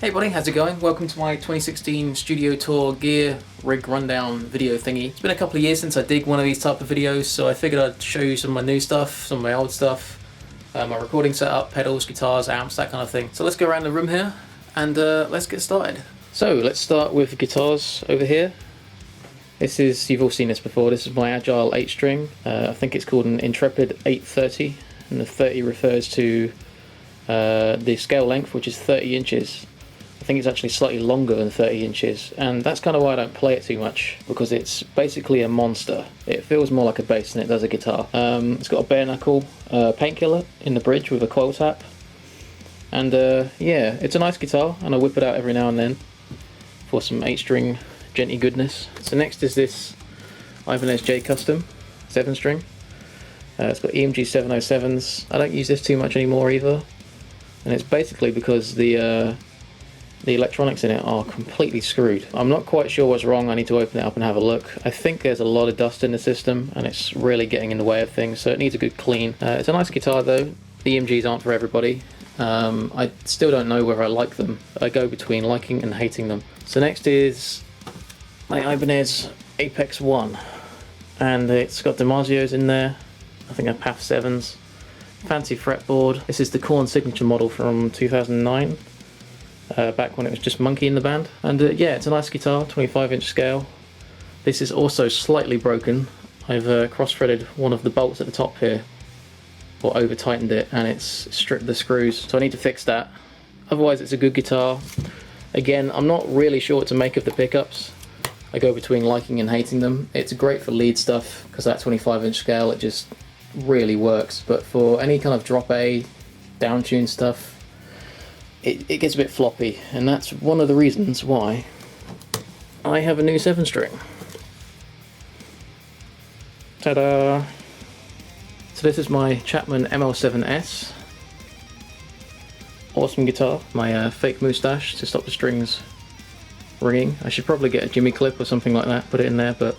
Hey buddy, how's it going? Welcome to my 2016 studio tour gear rig rundown video thingy. It's been a couple of years since I did one of these type of videos, so I figured I'd show you some of my new stuff, some of my old stuff, my recording setup, pedals, guitars, amps, that kind of thing. So let's go around the room here and let's get started. So let's start with guitars over here. This is, you've all seen this before, this is my Agile 8 string. I think it's called an Intrepid 830, and the 30 refers to the scale length, which is 30 inches. I think it's actually slightly longer than 30 inches, and that's kind of why I don't play it too much, because it's basically a monster. It feels more like a bass than it does a guitar. It's got a bare knuckle painkiller in the bridge with a coil tap, and yeah, it's a nice guitar, and I whip it out every now and then for some 8-string genty goodness. So next is this Ibanez J Custom 7-string. It's got EMG 707s. I don't use this too much anymore either, and it's basically because the electronics in it are completely screwed. I'm not quite sure what's wrong. I need to open it up and have a look. I think there's a lot of dust in the system and it's really getting in the way of things, so it needs a good clean. It's a nice guitar though. The EMGs aren't for everybody. I still don't know whether I like them. I go between liking and hating them. So next is my Ibanez Apex 1, and it's got Damasio's in there. I think they're PAF 7s. Fancy fretboard. This is the Korn signature model from 2009. Back when it was just Monkey in the band. And yeah, it's a nice guitar, 25-inch scale. This is also slightly broken. I've cross-threaded one of the bolts at the top here, or over-tightened it, and it's stripped the screws, so I need to fix that. Otherwise it's a good guitar. Again, I'm not really sure what to make of the pickups. I go between liking and hating them. It's great for lead stuff, because that 25-inch scale, it just really works, but for any kind of drop A, down-tuned stuff, it gets a bit floppy, and that's one of the reasons why I have a new 7-string. Ta-da! So this is my Chapman ML7S. Awesome guitar. My fake moustache to stop the strings ringing. I should probably get a Jimmy clip or something like that, put it in there, but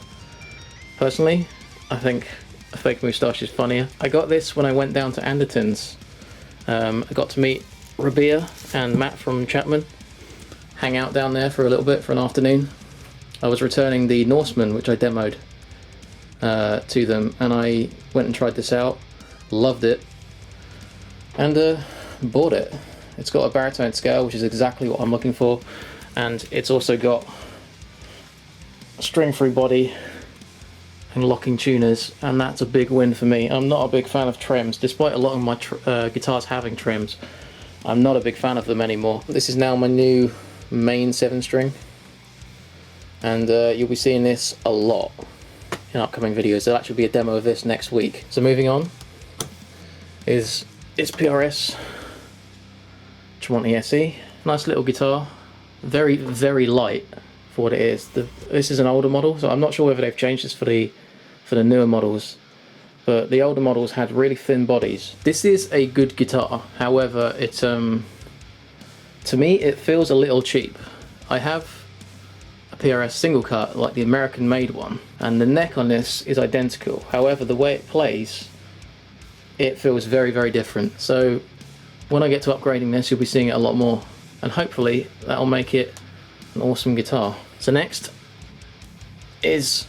personally, I think a fake moustache is funnier. I got this when I went down to Anderton's. I got to meet Rabia and Matt from Chapman, hang out down there for a little bit for an afternoon. I was returning the Norseman, which I demoed to them, and I went and tried this out, loved it, and bought it. It's got a baritone scale, which is exactly what I'm looking for, and it's also got a string-free body and locking tuners, and that's a big win for me. I'm not a big fan of trims, despite a lot of my guitars having trims. I'm not a big fan of them anymore. This is now my new main 7-string, and you'll be seeing this a lot in upcoming videos. There'll actually be a demo of this next week. So moving on is this PRS Tremonti SE. Nice little guitar, very, very light for what it is. This is an older model, so I'm not sure whether they've changed this for the newer models, but the older models had really thin bodies. This is a good guitar, however, it to me it feels a little cheap. I have a PRS single cut, like the American made one, and the neck on this is identical. However, the way it plays, it feels very, very different. So when I get to upgrading this, you'll be seeing it a lot more, and hopefully that'll make it an awesome guitar. So next is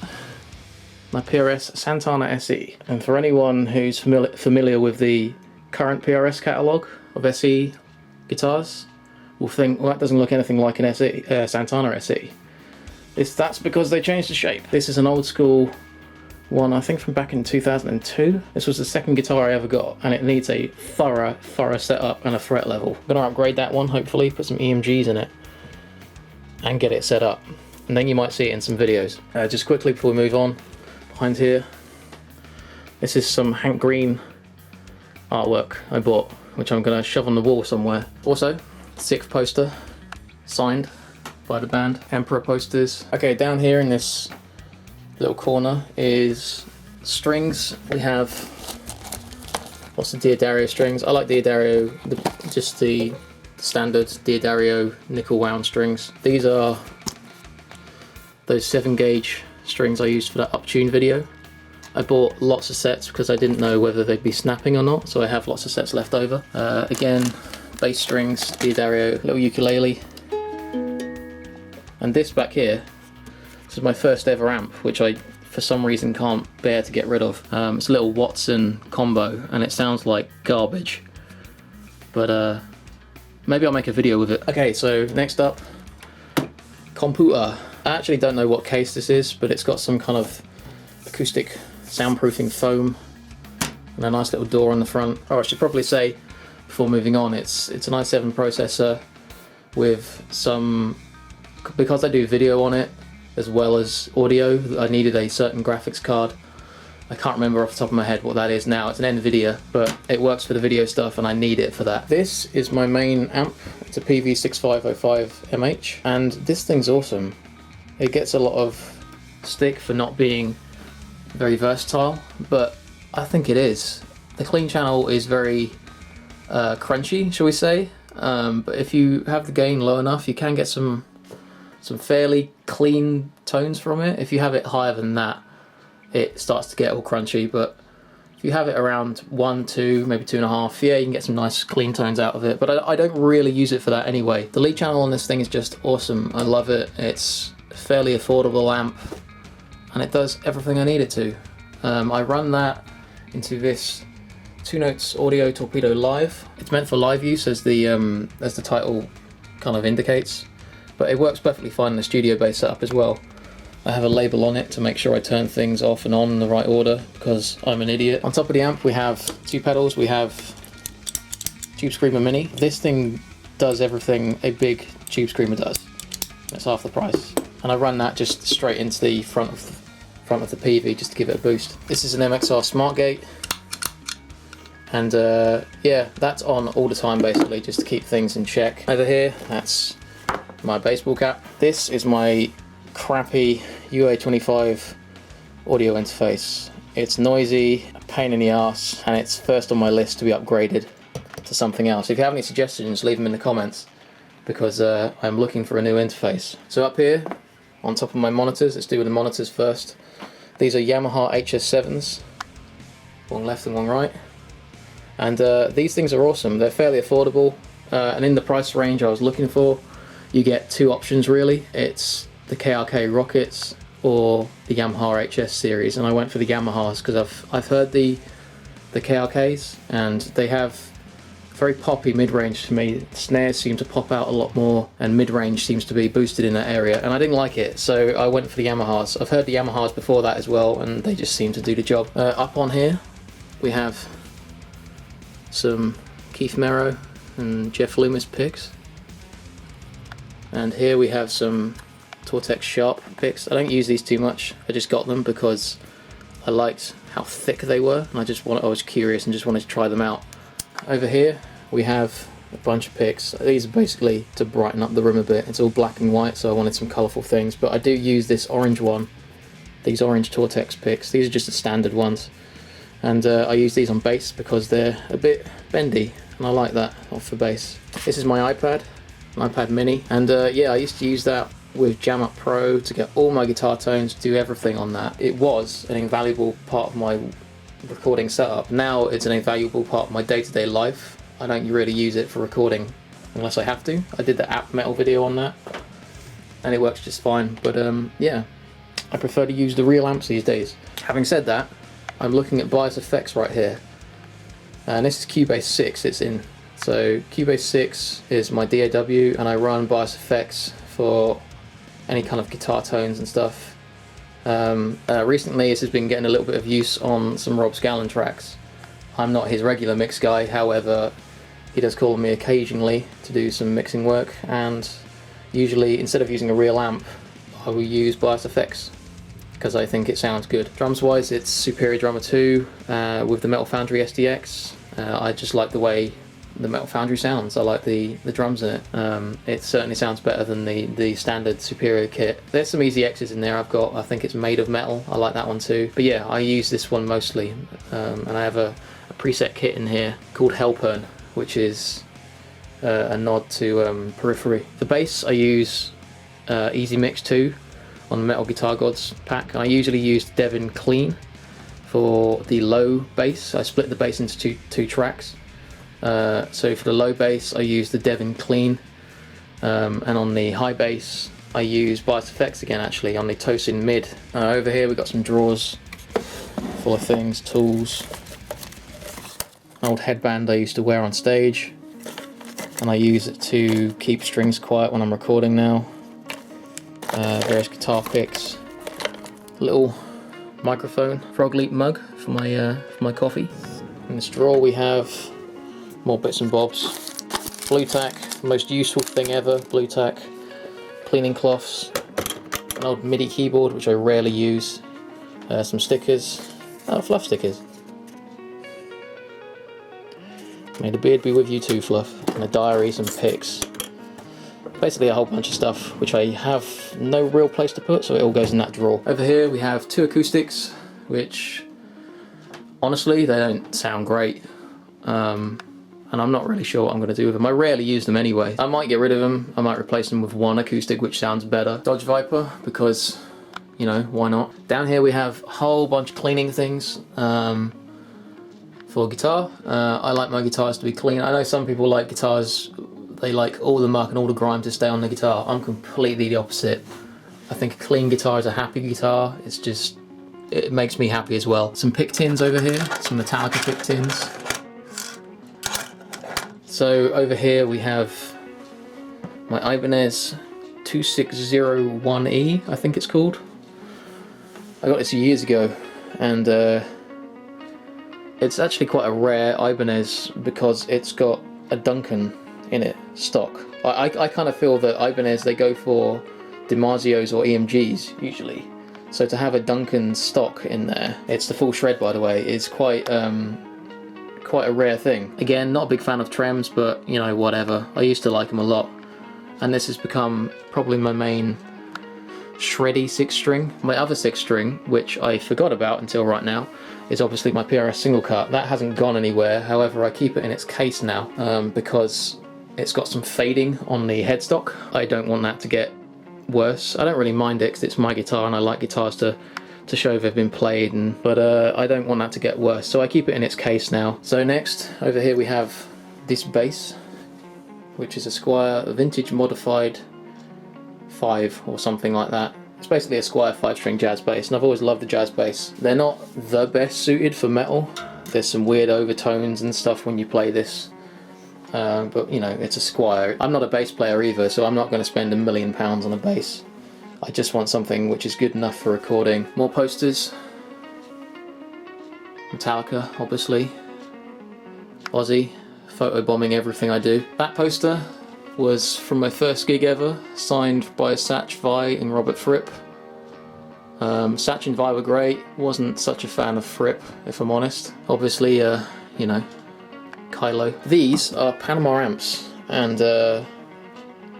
my PRS Santana SE, and for anyone who's familiar with the current PRS catalogue of SE guitars, will think, well, that doesn't look anything like an SE, Santana SE. That's because they changed the shape. This is an old school one, I think from back in 2002. This was the second guitar I ever got, and it needs a thorough setup and a fret level. I'm gonna upgrade that one, hopefully, put some EMGs in it, and get it set up. And then you might see it in some videos. Just quickly before we move on, behind here, this is some Hank Green artwork I bought, which I'm going to shove on the wall somewhere. Also, 6th poster, signed by the band, Emperor posters. Okay, down here in this little corner is strings. We have lots of Diodario strings. I like Diodario, just the standard Diodario nickel wound strings. These are those 7-gauge strings I used for that Uptune video. I bought lots of sets because I didn't know whether they'd be snapping or not, so I have lots of sets left over. Again, bass strings, Diodario, little ukulele, And this back here, this is my first ever amp, which I for some reason can't bear to get rid of. It's a little Watson combo and it sounds like garbage, but maybe I'll make a video with it. Okay, so next up, computer. I actually don't know what case this is, but it's got some kind of acoustic soundproofing foam and a nice little door on the front. Oh, I should probably say before moving on, it's an i7 processor with some, because I do video on it as well as audio, I needed a certain graphics card. I can't remember off the top of my head what that is now. It's an NVIDIA, but it works for the video stuff and I need it for that. This is my main amp. It's a PV6505MH, and this thing's awesome. It gets a lot of stick for not being very versatile, but I think it is. The clean channel is very crunchy, shall we say, but if you have the gain low enough, you can get some fairly clean tones from it. If you have it higher than that, it starts to get all crunchy, but if you have it around 1, 2, maybe 2.5, yeah, you can get some nice clean tones out of it, but I don't really use it for that anyway. The lead channel on this thing is just awesome. I love it. It's a fairly affordable amp, and it does everything I need it to. I run that into this 2 Notes Audio Torpedo Live. It's meant for live use, as the title kind of indicates, but it works perfectly fine in the studio-based setup as well. I have a label on it to make sure I turn things off and on in the right order, because I'm an idiot. On top of the amp we have 2 pedals. We have Tube Screamer Mini. This thing does everything a big Tube Screamer does. It's half the price. And I run that just straight into the front of the PV just to give it a boost. This is an MXR Smart Gate. And yeah, that's on all the time basically, just to keep things in check. Over here, that's my baseball cap. This is my crappy UA25 audio interface. It's noisy, a pain in the ass, and it's first on my list to be upgraded to something else. If you have any suggestions, leave them in the comments, because I'm looking for a new interface. So up here, on top of my monitors, let's do with the monitors first. These are Yamaha HS7s, one left and one right. And these things are awesome. They're fairly affordable, and in the price range I was looking for, you get 2 options really. It's the KRK Rockets or the Yamaha HS series, and I went for the Yamahas because I've heard the KRKs, and they have very poppy mid-range to me. The snares seem to pop out a lot more, and mid-range seems to be boosted in that area, and I didn't like it, so I went for the Yamahas. I've heard the Yamahas before that as well, and they just seem to do the job. Up on here we have some Keith Merrow and Jeff Loomis picks, and here we have some Tortex Sharp picks. I don't use these too much, I just got them because I liked how thick they were, and I was curious and just wanted to try them out. Over here we have a bunch of picks. These are basically to brighten up the room a bit. It's all black and white, so I wanted some colourful things, but I do use this orange one, these orange Tortex picks. These are just the standard ones, and I use these on bass because they're a bit bendy, and I like that off for bass. This is my iPad, an iPad mini, and yeah, I used to use that with Jam Up Pro to get all my guitar tones, do everything on that. It was an invaluable part of my recording setup. Now it's an invaluable part of my day-to-day life. I don't really use it for recording unless I have to. I did the app metal video on that and it works just fine, but yeah, I prefer to use the real amps these days. Having said that, I'm looking at Bias Effects right here, and this is Cubase 6 it's in. So Cubase 6 is my DAW, and I run Bias Effects for any kind of guitar tones and stuff. Recently this has been getting a little bit of use on some Rob Scallon tracks. I'm not his regular mix guy, however he does call me occasionally to do some mixing work, and usually instead of using a real amp I will use Bias Effects because I think it sounds good. Drums wise, it's Superior Drummer 2 with the Metal Foundry SDX. I just like the way the Metal Foundry sounds. I like the drums in it. It certainly sounds better than the standard Superior kit. There's some Easy X's in there I've got. I think it's Made of Metal. I like that one too. But yeah, I use this one mostly, and I have a preset kit in here called Hellpern, which is a nod to Periphery. For bass, I use Easy Mix 2 on the Metal Guitar Gods pack. I usually use Devin Clean for the low bass. I split the bass into two tracks. So for the low bass I use the Devin Clean, and on the high bass I use Bias Effects again actually on the Tosin Mid. Over here we've got some drawers full of things, tools, an old headband I used to wear on stage, and I use it to keep strings quiet when I'm recording now. Various guitar picks, little microphone, Frog Leap mug for my coffee. In this drawer we have more bits and bobs. Blue tack, the most useful thing ever, blue tack. Cleaning cloths, an old MIDI keyboard which I rarely use, some stickers, Fluff stickers. May the beard be with you too, Fluff. And a diary, some pics. Basically a whole bunch of stuff which I have no real place to put, so it all goes in that drawer. Over here we have two acoustics, which honestly they don't sound great. And I'm not really sure what I'm going to do with them. I rarely use them anyway. I might get rid of them. I might replace them with one acoustic which sounds better. Dodge Viper, because, you know, why not? Down here we have a whole bunch of cleaning things for guitar. I like my guitars to be clean. I know some people like guitars, they like all the muck and all the grime to stay on the guitar. I'm completely the opposite. I think a clean guitar is a happy guitar. It's just, it makes me happy as well. Some pick tins over here, some Metallica pick tins. So over here we have my Ibanez 2601E, I think it's called. I got this years ago, and it's actually quite a rare Ibanez because it's got a Duncan in it, stock. I kind of feel that Ibanez, they go for DiMarzios or EMGs usually. So to have a Duncan stock in there, it's the full shred by the way, is quite a rare thing. Again, not a big fan of trems, but you know, whatever. I used to like them a lot. And this has become probably my main shreddy 6-string. My other 6-string, which I forgot about until right now, is obviously my PRS single cut. That hasn't gone anywhere, however I keep it in its case now because it's got some fading on the headstock. I don't want that to get worse. I don't really mind it because it's my guitar and I like guitars to show they've been played, but I don't want that to get worse, so I keep it in its case now. So next, over here we have this bass, which is a Squier vintage modified 5 or something like that. It's basically a Squier 5-string jazz bass, and I've always loved the jazz bass. They're not the best suited for metal. There's some weird overtones and stuff when you play this, but you know, it's a Squier. I'm not a bass player either, so I'm not going to spend £1 million on a bass. I just want something which is good enough for recording. More posters. Metallica, obviously. Ozzy, photobombing everything I do. That poster was from my first gig ever, signed by Satch, Vi and Robert Fripp. Satch and Vi were great, wasn't such a fan of Fripp, if I'm honest. Obviously, you know, Kylo. These are Panama amps, and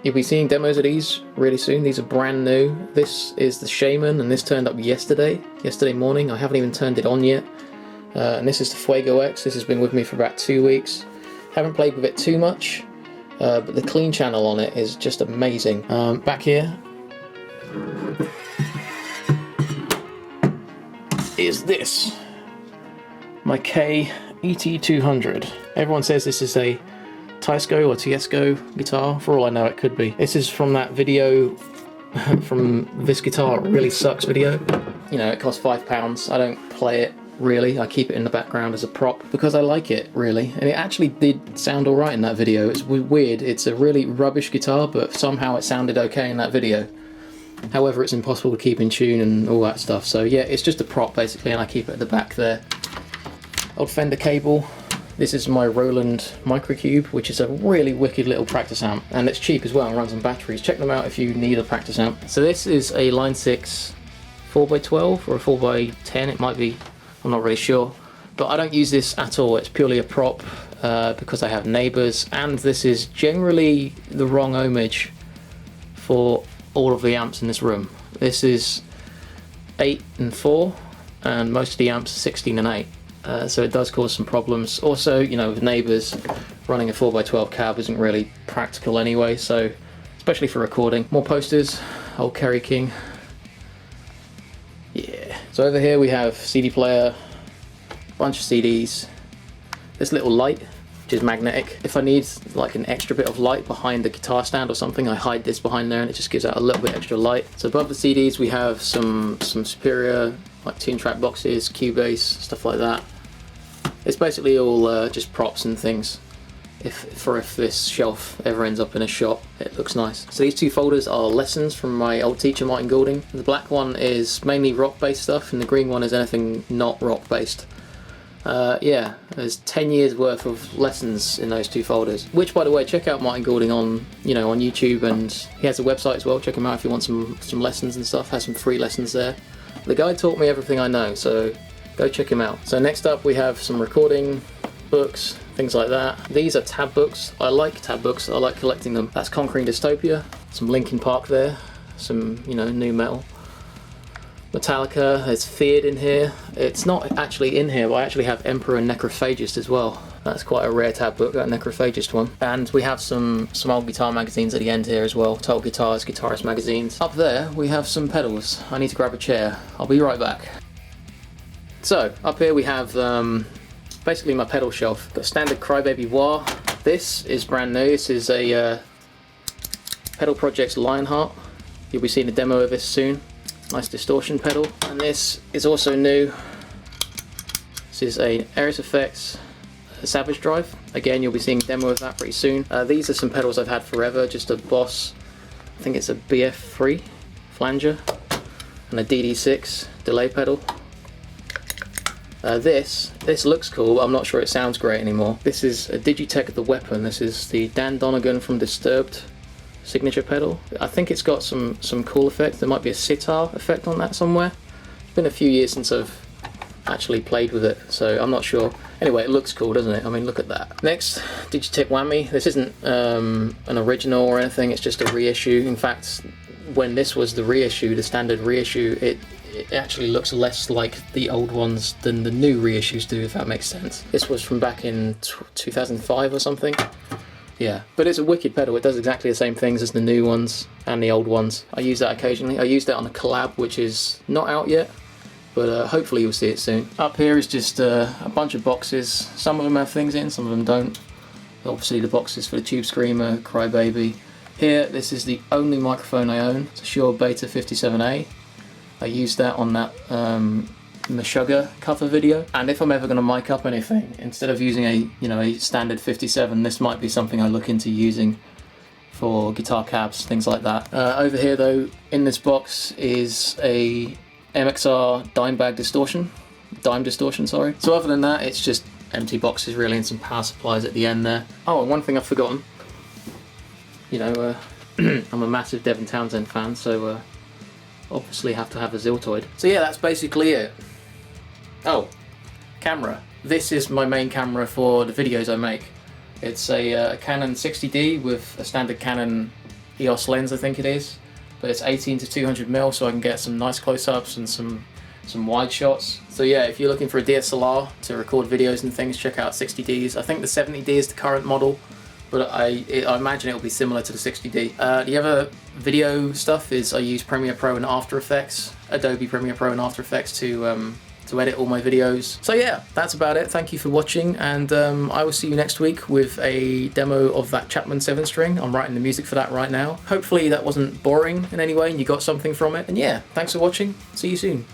you'll be seeing demos of these really soon. These are brand new. This is the Shaman, and this turned up yesterday morning. I haven't even turned it on yet. And this is the Fuego X. This has been with me for about 2 weeks. Haven't played with it too much, but the clean channel on it is just amazing. Back here is this, my K ET200. Everyone says this is a Teisco or Tiesco guitar. For all I know, it could be. This is from that video from This Guitar Really Sucks video. You know, it costs £5. I don't play it really. I keep it in the background as a prop because I like it really, and it actually did sound alright in that video. It's weird. It's a really rubbish guitar, but somehow it sounded okay in that video. However, it's impossible to keep in tune and all that stuff. So yeah, it's just a prop basically, and I keep it at the back there. Old Fender cable. This is my Roland Microcube, which is a really wicked little practice amp, and it's cheap as well and runs on batteries. Check them out if you need a practice amp. So this is a Line 6 4x12 or a 4x10, it might be, I'm not really sure. But I don't use this at all, it's purely a prop because I have neighbours, and this is generally the wrong ohmage for all of the amps in this room. This is 8 and 4, and most of the amps are 16 and 8. So it does cause some problems. Also, you know, with neighbours, running a 4x12 cab isn't really practical anyway, so especially for recording. More posters, old Kerry King. Yeah. So over here we have CD player, bunch of CDs. This little light which is magnetic. If I need like an extra bit of light behind the guitar stand or something, I hide this behind there and it just gives out a little bit extra light. So above the CDs we have some Superior like tune track boxes, Cubase, stuff like that. It's basically all just props and things. If this shelf ever ends up in a shop, it looks nice. So these two folders are lessons from my old teacher Martin Goulding. The black one is mainly rock based stuff and the green one is anything not rock based. Yeah, there's 10 years worth of lessons in those two folders. Which, by the way, check out Martin Goulding on, you know, on YouTube, and he has a website as well. Check him out if you want some lessons and stuff. Has some free lessons there. The guy taught me everything I know, so go check him out. So next up we have some recording books, things like that. These are tab books. I like tab books. I like collecting them. That's Conquering Dystopia. Some Linkin Park there. Some, you know, new metal. Metallica, there's Feared in here. It's not actually in here, but I actually have Emperor and Necrophagist as well. That's quite a rare tab book, that Necrophagist one. And we have some old guitar magazines at the end here as well. Total Guitars, Guitarist magazines. Up there we have some pedals. I need to grab a chair. I'll be right back. So, up here we have basically my pedal shelf. Got a standard Crybaby wah. This is brand new. This is a Pedal Projects Lionheart. You'll be seeing a demo of this soon. Nice distortion pedal. And this is also new. This is a Ares Effects Savage Drive. Again, you'll be seeing a demo of that pretty soon. These are some pedals I've had forever. Just a Boss, I think it's a BF3 flanger and a DD6 delay pedal. This looks cool, but I'm not sure it sounds great anymore. This is a Digitech The Weapon. This is the Dan Donegan from Disturbed signature pedal. I think it's got some cool effects. There might be a sitar effect on that somewhere. It's been a few years since I've actually played with it, so I'm not sure. Anyway, it looks cool, doesn't it? I mean, look at that. Next, Digitech Whammy. This isn't an original or anything, it's just a reissue. In fact, when this was the reissue, the standard reissue, it actually looks less like the old ones than the new reissues do, if that makes sense. This was from back in 2005 or something. Yeah, but it's a wicked pedal. It does exactly the same things as the new ones and the old ones. I use that occasionally. I used that on a collab which is not out yet, but hopefully you'll see it soon. Up here is just a bunch of boxes. Some of them have things in, some of them don't. Obviously the boxes for the Tube Screamer, Crybaby. Here, this is the only microphone I own. It's a Shure Beta 57A. I used that on that Meshuggah cover video, and if I'm ever going to mic up anything, instead of using a standard 57, this might be something I look into using for guitar cabs, things like that. Over here though, in this box is a MXR dime distortion, sorry. So other than that, it's just empty boxes really, and some power supplies at the end there. Oh, and one thing I've forgotten, you know, I'm a massive Devin Townsend fan, so obviously have to have a Ziltoid. So yeah, that's basically it. Oh, camera. This is my main camera for the videos I make. It's a Canon 60D with a standard Canon EOS lens, I think it is. But it's 18 to 200mm, so I can get some nice close-ups and some wide shots. So yeah, if you're looking for a DSLR to record videos and things, check out 60Ds. I think the 70D is the current model, but I imagine it'll be similar to the 60D. The other video stuff is I use Premiere Pro and After Effects, Adobe Premiere Pro and After Effects to edit all my videos. So yeah, that's about it. Thank you for watching, and I will see you next week with a demo of that Chapman 7-string. I'm writing the music for that right now. Hopefully that wasn't boring in any way and you got something from it. And yeah, thanks for watching. See you soon.